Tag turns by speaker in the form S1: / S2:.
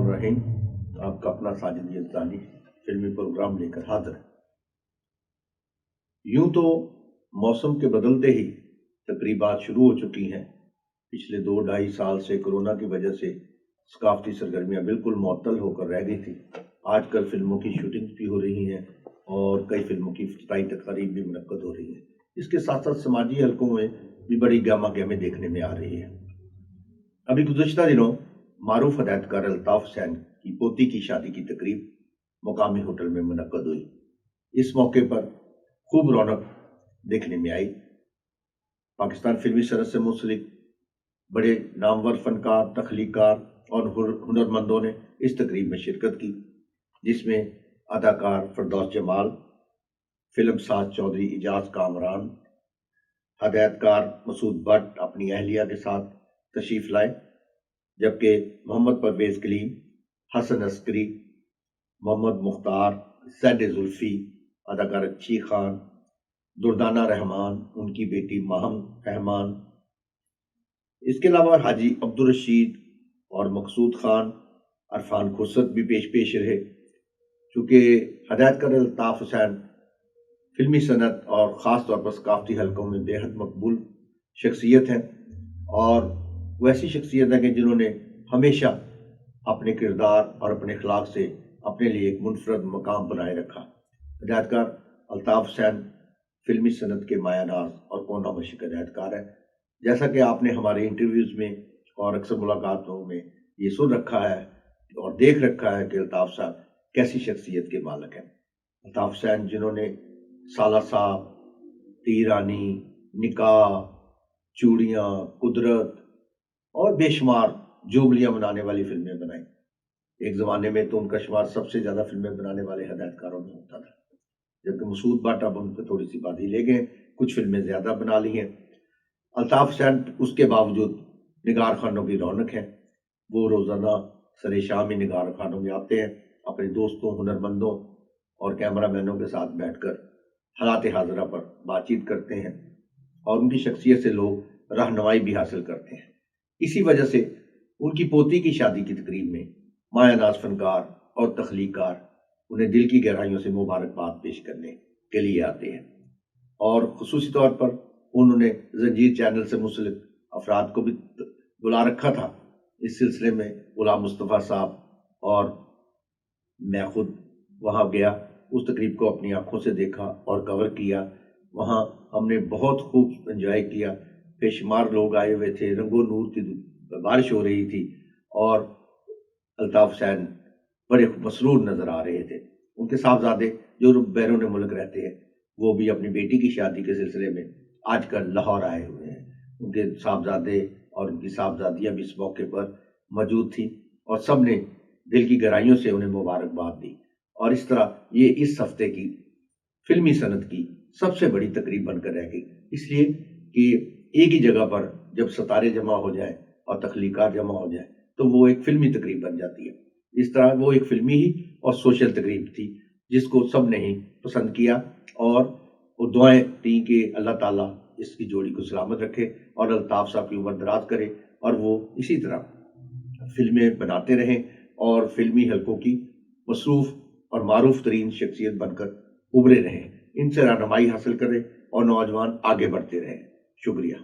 S1: बिस्मिल्लाहिर्रहमानिर्रहीम। आपका अपना साजिद यज़दानी फिल्मी प्रोग्राम लेकर हाजिर है। यूं तो मौसम के बदलते ही तकरीबात शुरू हो चुकी हैं। पिछले 2-2.5 साल से कोरोना की वजह से सकाफती सरगर्मियां बिल्कुल मुअत्तल होकर रह गई थी। आजकल फिल्मों की शूटिंग भी हो रही हैं और कई फिल्मों की इफ्तिताई तकारीब भी मुनक्कद हो रही है। इसके साथ साथ समाजी हलकों में भी बड़ी गहमा गहमी देखने में आ रही है। अभी गुज़श्ता दिनों मारूफ हदायतकार अल्ताफ हुसैन की पोती की शादी की तकरीब मुकामी होटल में मुनक्कद हुई। इस मौके पर खूब रौनक देखने में आई। पाकिस्तान फिल्मी सनत से मुंसलिक बड़े नामवर फनकार, तख्लीकार और हुनरमंदों ने इस तकरीब में शिरकत की, जिसमें अदाकार फिरदौस जमाल, फिल्म साज चौधरी इजाज कामरान, हदायतकार मसूद भट्ट अपनी अहलिया के साथ तशरीफ लाए, जबकि मोहम्मद परवेज कलीम, हसन अस्करी, मोहम्मद मुख्तार, ज़ैद जुल्फी, अदाकार अच्छी खान, दुर्दाना रहमान, उनकी बेटी माहम रहमान, इसके अलावा हाजी अब्दुल रशीद और मकसूद खान, अरफान खुर्सद भी पेश रहे। चूँकि हदायतकार अल्ताफ हुसैन फिल्मी सनत और ख़ास तौर पर सकाफती हलकों में बेहद मकबूल शख्सियत हैं और वैसी शख्सियत हैं कि जिन्होंने हमेशा अपने किरदार और अपने अखलाक से अपने लिए एक मुनफरद मकाम बनाए रखा। हदायतकार अल्ताफ हुसैन फिल्मी सनत के मायानाज और कोना मशिक हदायतकार है। जैसा कि आपने हमारे इंटरव्यूज़ में और अक्सर मुलाकातों में ये सुन रखा है और देख रखा है कि अल्ताफ साहब कैसी शख्सियत के मालिक हैं। अल्ताफ हुसैन जिन्होंने सालासाब, तीरानी, निकाह, चूड़ियाँ, कुदरत और बेशुमार जुबलियाँ मनाने वाली फिल्में बनाई। एक ज़माने में तो उनका शुमार सबसे ज़्यादा फिल्में बनाने वाले हदायतकारों में होता था, जबकि मसूद भट्ट अब उन पर थोड़ी सी बाजी ले गए, कुछ फिल्में ज़्यादा बना ली हैं। अल्ताफ हुसैन उसके बावजूद निगार खानों की रौनक है। वो रोज़ाना सरे शाम ही निगार खानों में आते हैं, अपने दोस्तों, हुनरमंदों और कैमरामैनों के साथ बैठकर हालात हाज़िरा पर बातचीत करते हैं और उनकी शख्सियत से लोग रहनुमाई भी हासिल करते हैं। इसी वजह से उनकी पोती की शादी की तकरीब में मायानाज फनकार और तख्लीकार उन्हें दिल की गहराइयों से मुबारकबाद पेश करने के लिए आते हैं और ख़ुसूसी तौर पर उन्होंने जंजीर चैनल से मुंसलिक अफराद को भी बुला रखा था। इस सिलसिले में गुलाम मुस्तफ़ा साहब और मैं खुद वहाँ गया, उस तकरीब को अपनी आंखों से देखा और कवर किया। वहाँ हमने बहुत खूब एंजॉय किया। बेशुमार लोग आए हुए थे, रंगो नूर की बारिश हो रही थी और अल्ताफ हुसैन बड़े मसरूर नज़र आ रहे थे। उनके साहबजादे जो बैरून मुल्क रहते हैं, वो भी अपनी बेटी की शादी के सिलसिले में आजकल लाहौर आए हुए हैं। उनके साहबजादे और उनकी साहबजादियाँ भी इस मौके पर मौजूद थी और सब ने दिल की गहराइयों से उन्हें मुबारकबाद दी। और इस तरह ये इस हफ्ते की फिल्मी सनत की सबसे बड़ी तकरीब बनकर रह गई, इसलिए कि एक ही जगह पर जब सितारे जमा हो जाए और तख्लीकार जमा हो जाए तो वो एक फिल्मी तकरीब बन जाती है। इस तरह वो एक फिल्मी ही और सोशल तकरीब थी जिसको सब ने ही पसंद किया और वो दुआएं दी कि अल्लाह ताला इसकी जोड़ी को सलामत रखे और अल्ताफ साहब की उम्र दराज करे और वो इसी तरह फिल्में बनाते रहें और फिल्मी हलकों की मसरूफ़ और मारूफ तरीन शख्सियत बनकर उभरे रहें, इनसे रहनुमाई हासिल करें और नौजवान आगे बढ़ते रहें। शुक्रिया।